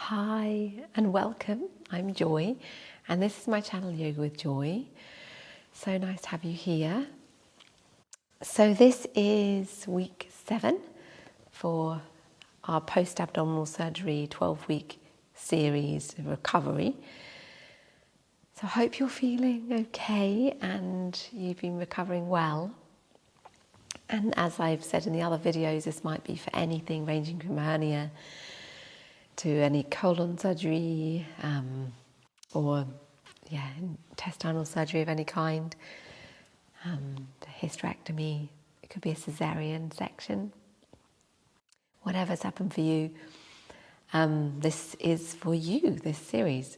Hi and welcome, I'm Joy and this is my channel Yoga with Joy. So nice to have you here. So this is week 7 for our post-abdominal surgery 12-week series of recovery. So I hope you're feeling okay and you've been recovering well. And as I've said in the other videos, this might be for anything ranging from hernia to any colon surgery or intestinal surgery of any kind, hysterectomy, it could be a Caesarean section, whatever's happened for you. This is for you, this series.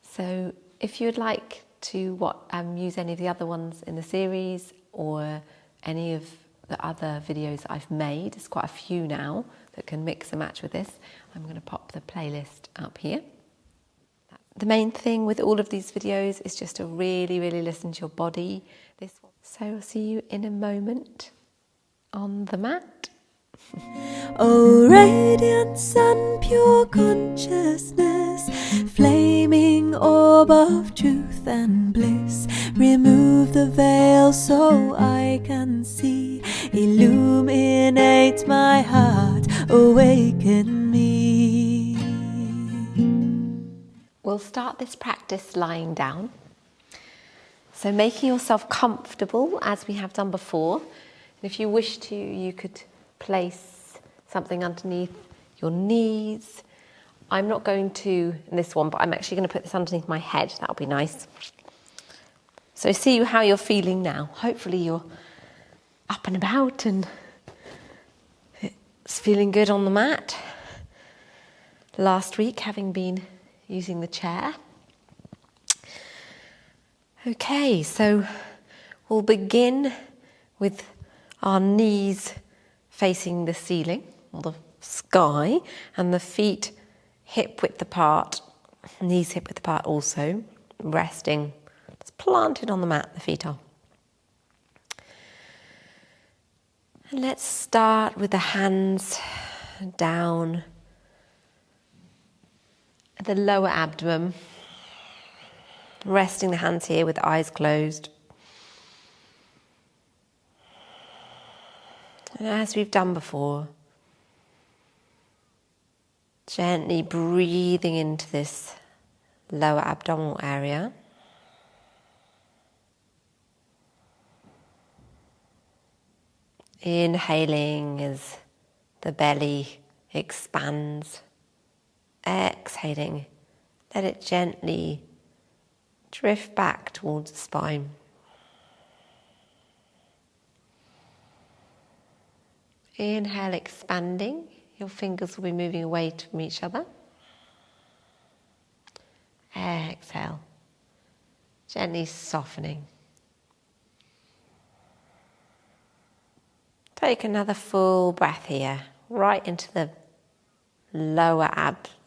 So if you'd like to use any of the other ones in the series or any of the other videos I've made, there's quite a few now that can mix and match with this. I'm going to pop the playlist up here. The main thing with all of these videos is just to really listen to your body. So I'll see you in a moment on the mat. Oh, radiant sun, pure consciousness, flaming orb of truth and bliss, remove the veil so I can see, illuminate my heart, awaken me. We'll start this practice lying down. So making yourself comfortable as we have done before. If you wish to, you could place something underneath your knees. I'm not going to in this one, but I'm actually going to put this underneath my head. That'll be nice. So see how you're feeling now. Hopefully you're up and about and it's feeling good on the mat. Last week, having been using the chair. Okay, so we'll begin with our knees facing the ceiling or the sky and the feet hip width apart, knees hip width apart also, resting, just planted on the mat, the feet are. And let's start with the hands down at the lower abdomen, resting the hands here with eyes closed. And as we've done before, gently breathing into this lower abdominal area. Inhaling as the belly expands. Exhaling, let it gently drift back towards the spine. Inhale, expanding. Your fingers will be moving away from each other. Exhale, gently softening. Take another full breath here, right into the lower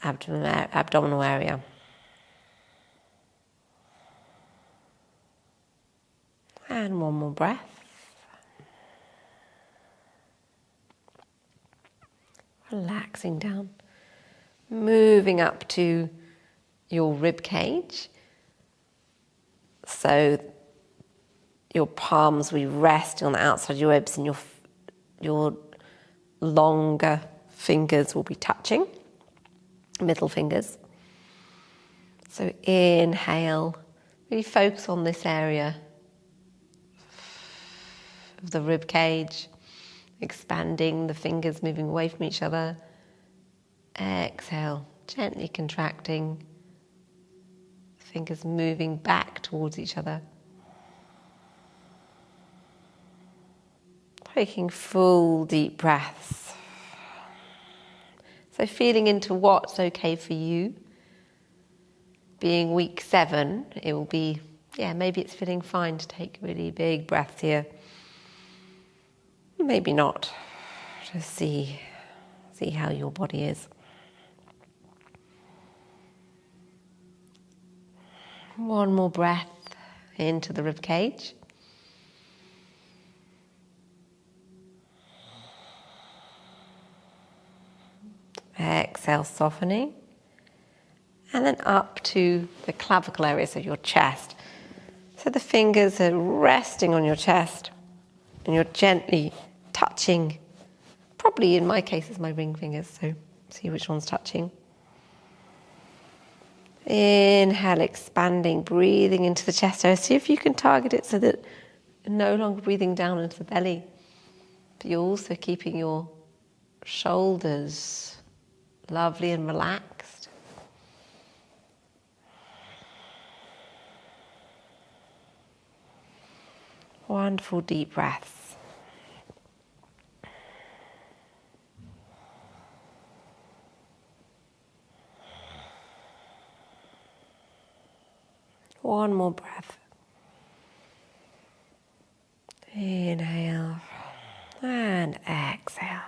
abdominal area. And one more breath. Relaxing down, moving up to your rib cage. So your palms will be resting on the outside of your ribs and your longer fingers will be touching, middle fingers. So inhale, really focus on this area of the rib cage, expanding, the fingers moving away from each other. Exhale, gently contracting, fingers moving back towards each other. Taking full deep breaths. So feeling into what's okay for you. Being week 7, it will be, maybe it's feeling fine to take really big breaths here. Maybe not. Just see how your body is. One more breath into the rib cage. Exhale, softening. and then up to the clavicle area, so your chest. So the fingers are resting on your chest, and you're gently touching, probably in my case it's my ring fingers, so see which one's touching. Inhale, expanding, breathing into the chest area. See if you can target it so that you're no longer breathing down into the belly, but you're also keeping your shoulders lovely and relaxed. Wonderful deep breaths. One more breath. Inhale and exhale.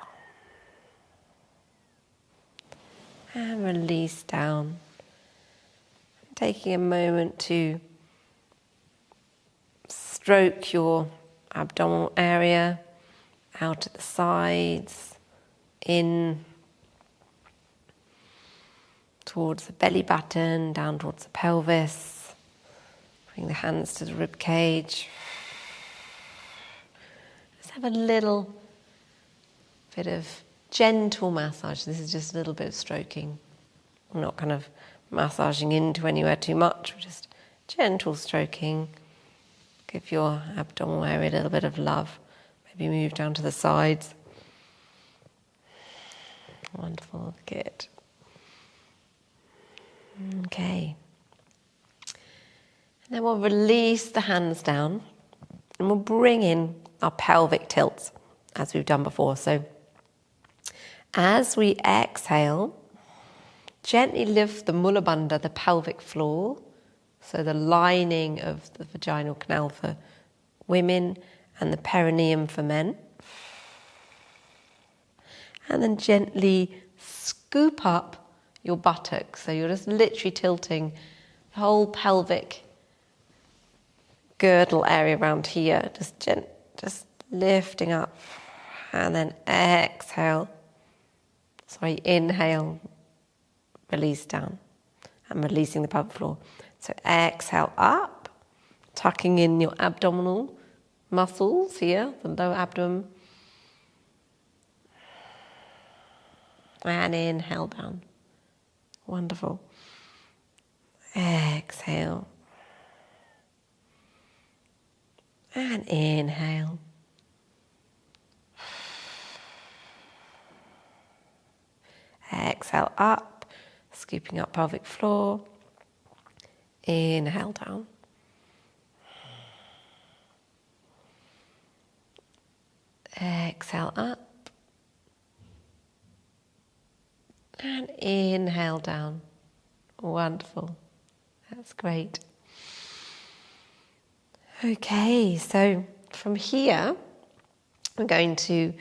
And release down. Taking a moment to stroke your abdominal area, out at the sides, in towards the belly button, down towards the pelvis. Bring the hands to the rib cage. Let's have a little bit of gentle massage. This is just a little bit of stroking. I'm not kind of massaging into anywhere too much. We're just gentle stroking. Give your abdominal area a little bit of love. Maybe move down to the sides. Wonderful, good. Okay. And then we'll release the hands down and we'll bring in our pelvic tilts as we've done before. So as we exhale, gently lift the mula bandha, the pelvic floor, so the lining of the vaginal canal for women and the perineum for men. And then gently scoop up your buttocks. So you're just literally tilting the whole pelvic girdle area around here, just lifting up, and then inhale, release down, and releasing the pelvic floor. So exhale up, tucking in your abdominal muscles here, the lower abdomen, and inhale down. Wonderful. Exhale. And inhale. Exhale up, scooping up pelvic floor. Inhale down. Exhale up. And inhale down. Wonderful. That's great. Okay, so from here, I'm going to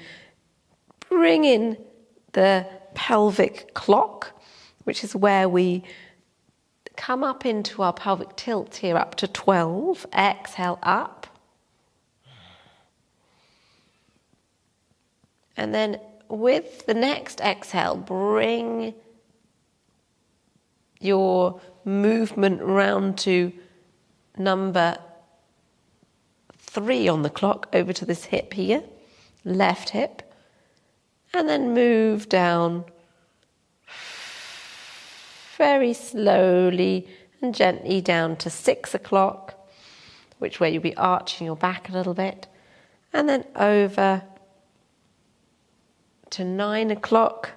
bring in the pelvic clock, which is where we come up into our pelvic tilt here up to 12. Exhale up. And then with the next exhale, bring your movement round to number 3 on the clock, over to this hip here, left hip, and then move down very slowly and gently down to 6 o'clock, which way you'll be arching your back a little bit, and then over to 9 o'clock,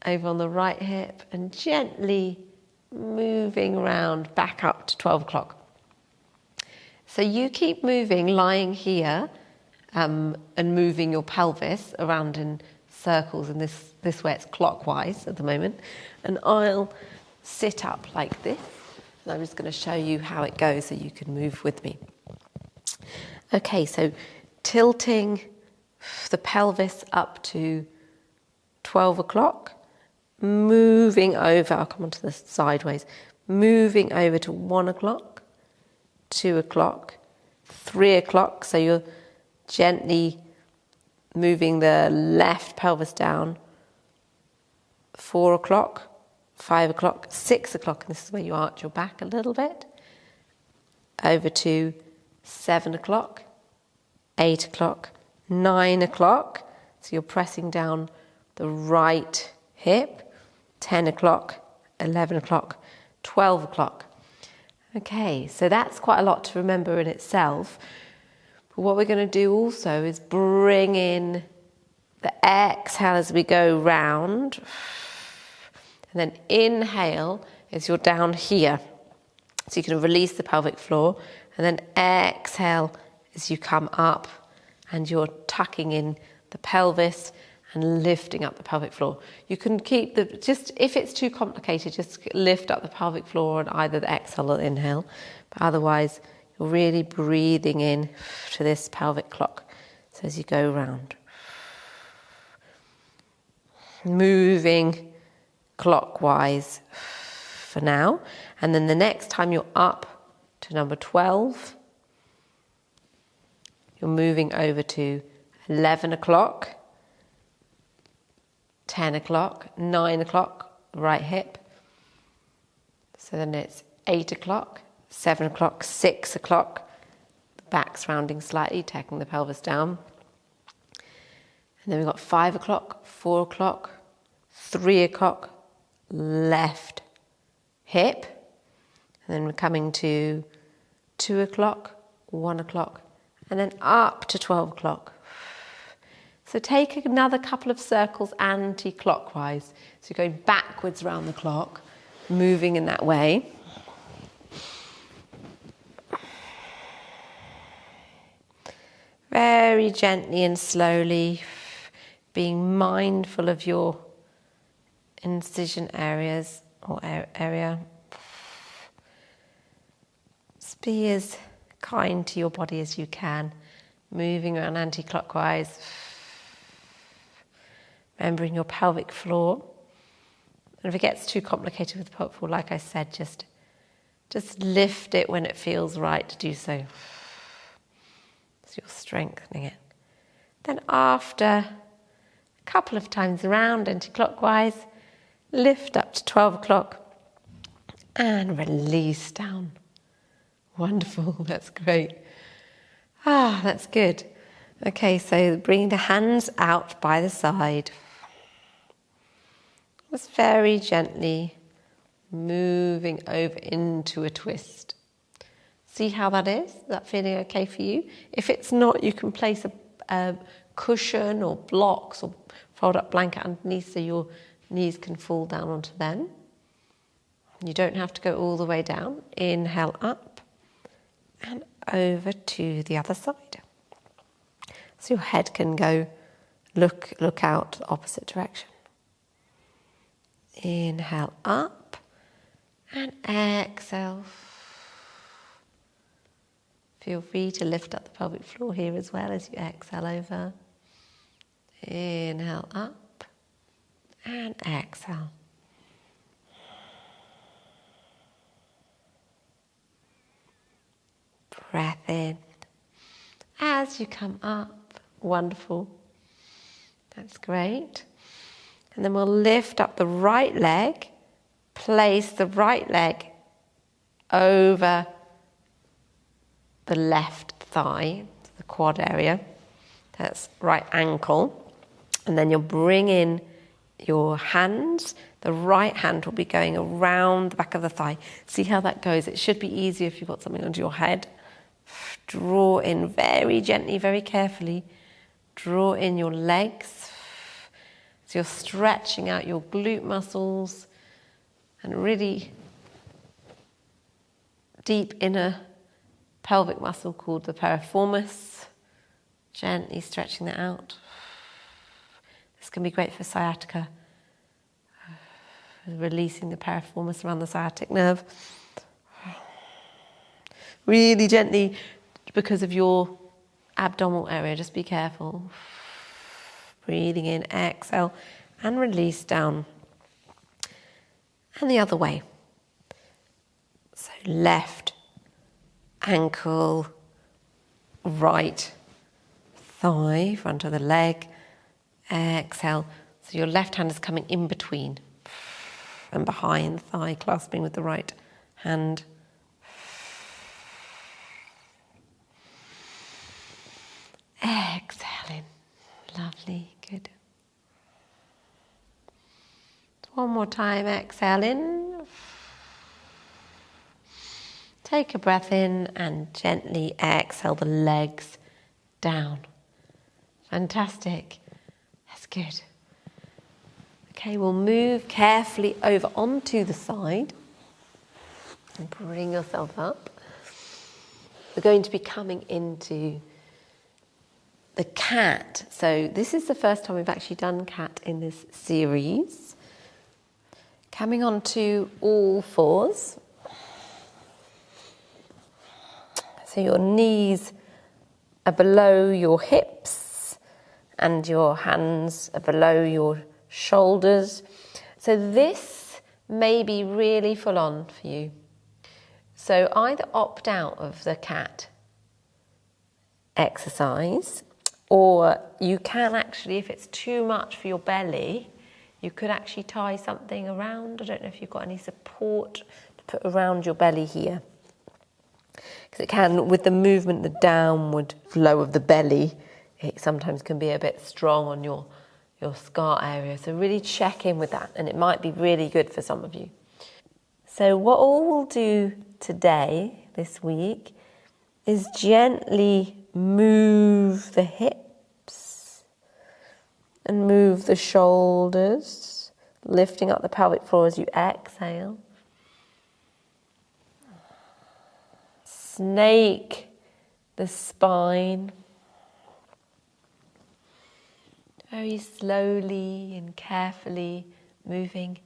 over on the right hip, and gently moving around back up to 12 o'clock. So you keep moving, lying here, and moving your pelvis around in circles, and this way it's clockwise at the moment, and I'll sit up like this, and I'm just going to show you how it goes so you can move with me. Okay, so tilting the pelvis up to 12 o'clock, moving over, I'll come onto the sideways, moving over to 1 o'clock, 2 o'clock, 3 o'clock, so you're gently moving the left pelvis down, 4 o'clock, 5 o'clock, 6 o'clock, and this is where you arch your back a little bit, over to 7 o'clock, 8 o'clock, 9 o'clock, so you're pressing down the right hip, 10 o'clock, 11 o'clock, 12 o'clock. Okay, so that's quite a lot to remember in itself. But what we're going to do also is bring in the exhale as we go round. And then inhale as you're down here. So you can release the pelvic floor. And then exhale as you come up and you're tucking in the pelvis and lifting up the pelvic floor. You can keep just if it's too complicated, just lift up the pelvic floor on either the exhale or the inhale. But otherwise, you're really breathing in to this pelvic clock. So as you go round. Moving clockwise for now. And then the next time you're up to number 12, you're moving over to 11 o'clock, 10 o'clock, 9 o'clock, right hip. So then it's 8 o'clock, 7 o'clock, 6 o'clock, the back's rounding slightly, taking the pelvis down. And then we've got 5 o'clock, 4 o'clock, 3 o'clock, left hip. And then we're coming to 2 o'clock, 1 o'clock, and then up to 12 o'clock. So take another couple of circles anti-clockwise. So you're going backwards around the clock, moving in that way. Very gently and slowly, being mindful of your incision areas or area. Just be as kind to your body as you can, moving around anti-clockwise. Remembering your pelvic floor. And if it gets too complicated with the pelvic floor, like I said, just lift it when it feels right to do so. So you're strengthening it. Then after a couple of times around anti-clockwise, lift up to 12 o'clock and release down. Wonderful, that's great. That's good. Okay, so bring the hands out by the side. Just very gently moving over into a twist. See how that is? Is that feeling okay for you? If it's not, you can place a cushion or blocks or fold up blanket underneath so your knees can fall down onto them. You don't have to go all the way down. Inhale up and over to the other side. So your head can go look out the opposite direction. Inhale up and exhale. Feel free to lift up the pelvic floor here as well as you exhale over. Inhale up and exhale. Breath in. As you come up, wonderful. That's great. And then we'll lift up the right leg, place the right leg over the left thigh, the quad area. That's right ankle. And then you'll bring in your hands. The right hand will be going around the back of the thigh. See how that goes? It should be easier if you've got something under your head. Draw in very gently, very carefully. Draw in your legs. So you're stretching out your glute muscles and really deep inner pelvic muscle called the piriformis. Gently stretching that out. This can be great for sciatica. Releasing the piriformis around the sciatic nerve. Really gently, because of your abdominal area, just be careful. Breathing in, exhale, and release down. And the other way. So left ankle, right thigh, front of the leg. Exhale, So your left hand is coming in between and behind the thigh, clasping with the right hand. Exhaling. Lovely, good. One more time, exhale in. Take a breath in and gently exhale the legs down. Fantastic. That's good. Okay, we'll move carefully over onto the side and bring yourself up. We're going to be coming into the cat. So this is the first time we've actually done cat in this series. Coming onto all fours. So your knees are below your hips and your hands are below your shoulders. So this may be really full on for you. So either opt out of the cat exercise, or you can actually, if it's too much for your belly, you could actually tie something around. I don't know if you've got any support to put around your belly here. Because it can, with the movement, the downward flow of the belly, it sometimes can be a bit strong on your scar area. So really check in with that, and it might be really good for some of you. So what all we'll do today, this week, is gently move the hips and move the shoulders, lifting up the pelvic floor as you exhale. Snake the spine. Very slowly and carefully moving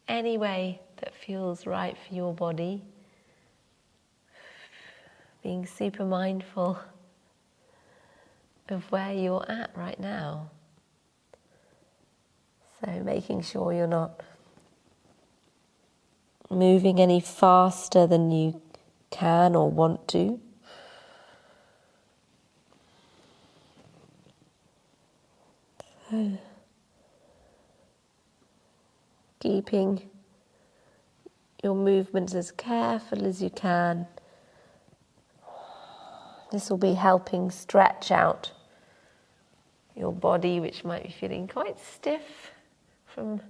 any way that feels right for your body. Being super mindful of where you're at right now. So making sure you're not moving any faster than you can or want to. So, keeping your movements as careful as you can. This will be helping stretch out your body, which might be feeling quite stiff from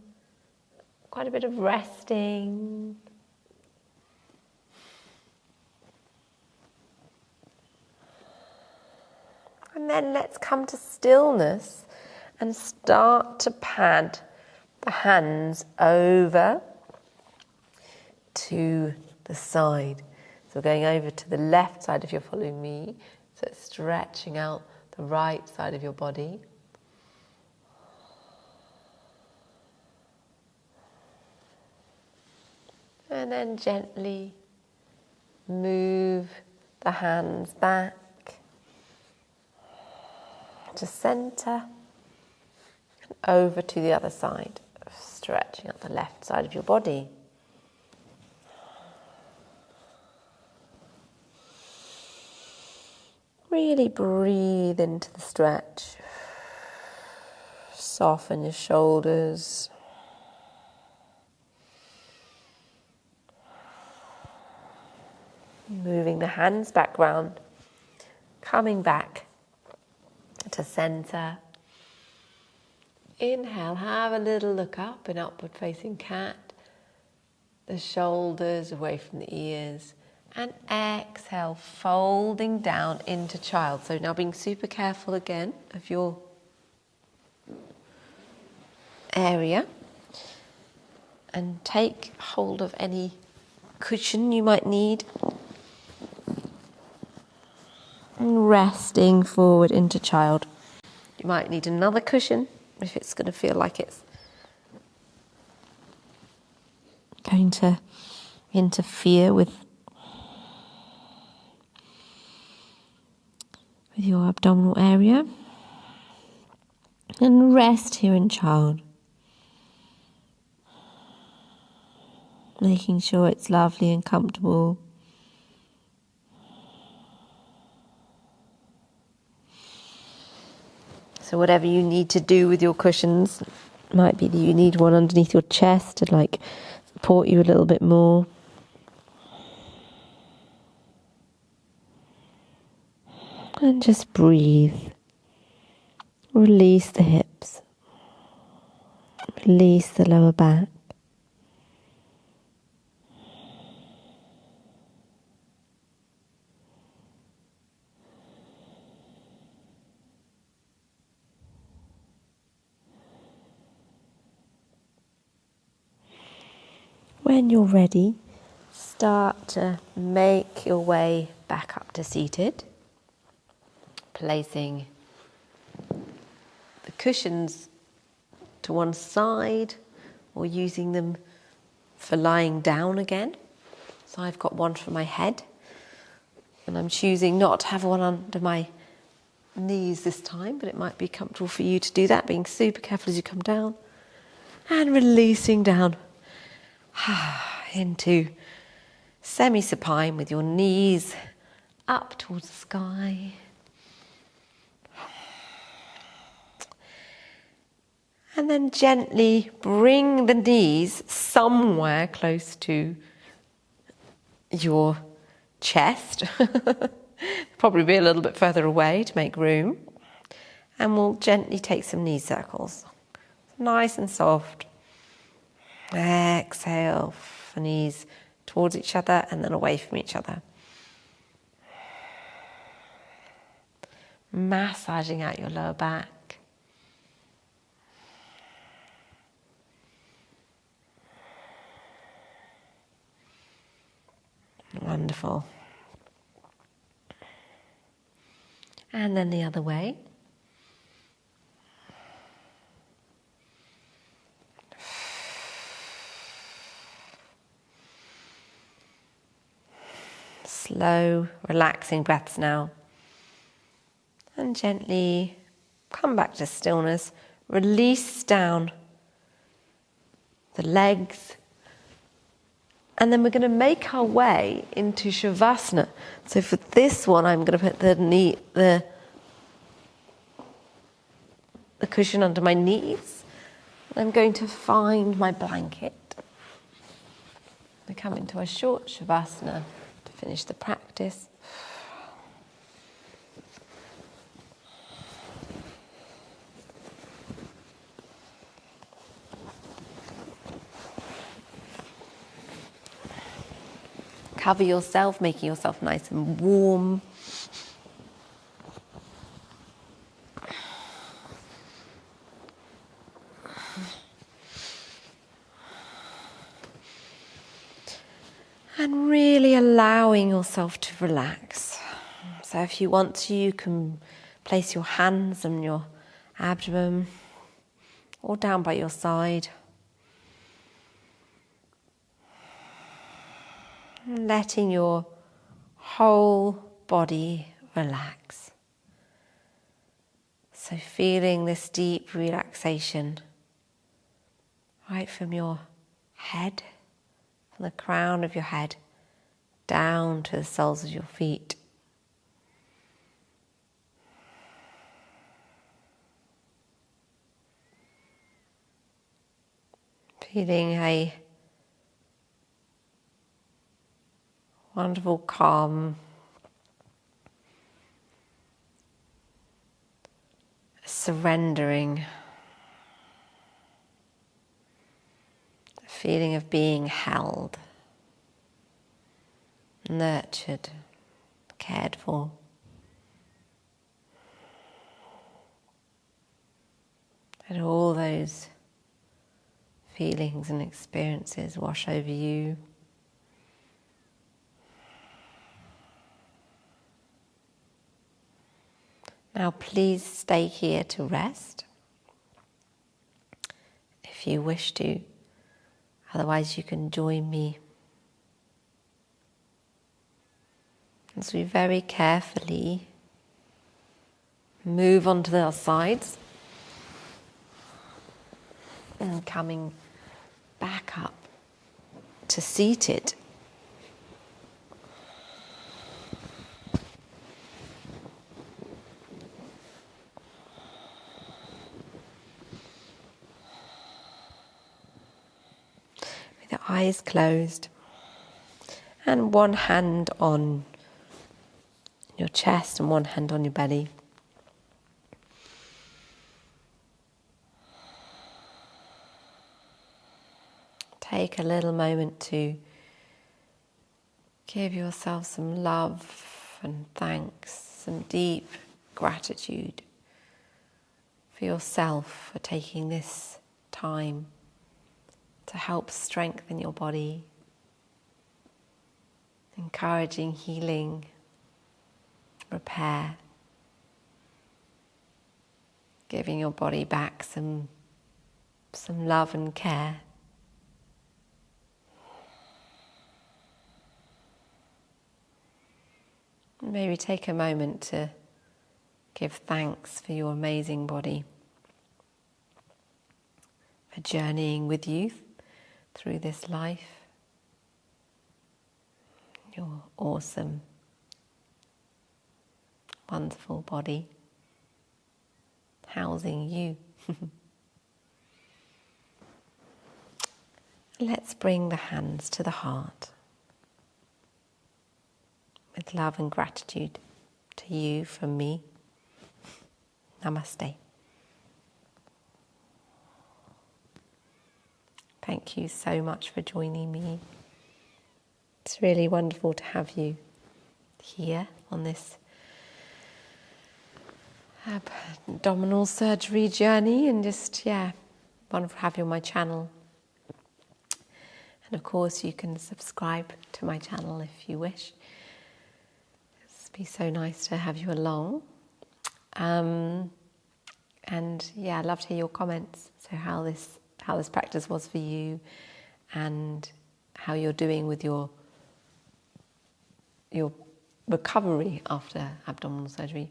quite a bit of resting. And then let's come to stillness and start to pad the hands over to the side. So we're going over to the left side if you're following me. So it's stretching out the right side of your body. And then gently move the hands back to center and over to the other side, stretching out the left side of your body. Really breathe into the stretch. Soften your shoulders. Moving the hands back round, coming back to center. Inhale, have a little look up in upward facing cat. The shoulders away from the ears. And exhale, folding down into child. So now being super careful again of your area. And take hold of any cushion you might need. And resting forward into child. You might need another cushion if it's going to feel like it's going to interfere with your abdominal area. And rest here in child. Making sure it's lovely and comfortable. So whatever you need to do with your cushions, Might be that you need one underneath your chest to like support you a little bit more. And just breathe. Release the hips. Release the lower back. When you're ready, start to make your way back up to seated, placing the cushions to one side or using them for lying down again. So I've got one for my head, and I'm choosing not to have one under my knees this time, but it might be comfortable for you to do that, being super careful as you come down and releasing down into semi-supine with your knees up towards the sky. And then gently bring the knees somewhere close to your chest. Probably be a little bit further away to make room. And we'll gently take some knee circles. Nice and soft. Exhale, the knees towards each other and then away from each other. Massaging out your lower back. Wonderful. And then the other way. Slow, relaxing breaths now. And gently come back to stillness. Release down the legs. And then we're going to make our way into Shavasana. So for this one, I'm going to put the cushion under my knees. I'm going to find my blanket. We come into a short Shavasana to finish the practice. Cover yourself, making yourself nice and warm. And really allowing yourself to relax. So if you want to, you can place your hands on your abdomen or down by your side. And letting your whole body relax. So feeling this deep relaxation right from your head, from the crown of your head, down to the soles of your feet. Feeling a wonderful calm, surrendering, a feeling of being held, nurtured, cared for. And all those feelings and experiences wash over you. Now please stay here to rest if you wish to. Otherwise you can join me as we very carefully move onto the sides and coming back up to seated. eyes closed, and one hand on your chest and one hand on your belly. Take a little moment to give yourself some love and thanks, some deep gratitude for yourself for taking this time to help strengthen your body, encouraging healing, repair, giving your body back some love and care. Maybe take a moment to give thanks for your amazing body, for journeying with you through this life. Your awesome, wonderful body housing you. Let's bring the hands to the heart with love and gratitude to you from me. Namaste. Thank you so much for joining me. It's really wonderful to have you here on this abdominal surgery journey, and just, wonderful to have you on my channel. And of course you can subscribe to my channel if you wish. It'd be so nice to have you along. And I'd love to hear your comments. So how this practice was for you, and how you're doing with your recovery after abdominal surgery.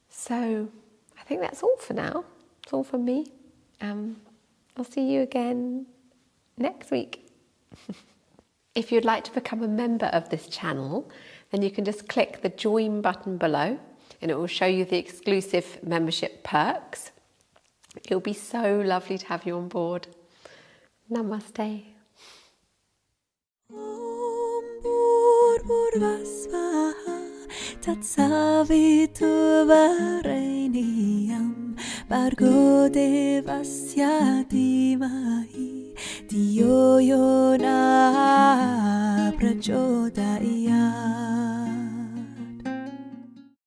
So I think that's all for now. It's all from me. I'll see you again next week. If you'd like to become a member of this channel, then you can just click the join button below, and it will show you the exclusive membership perks. It'll be so lovely to have you on board. Namaste. Bargo devasya dimahi diyo yo na prachodaya.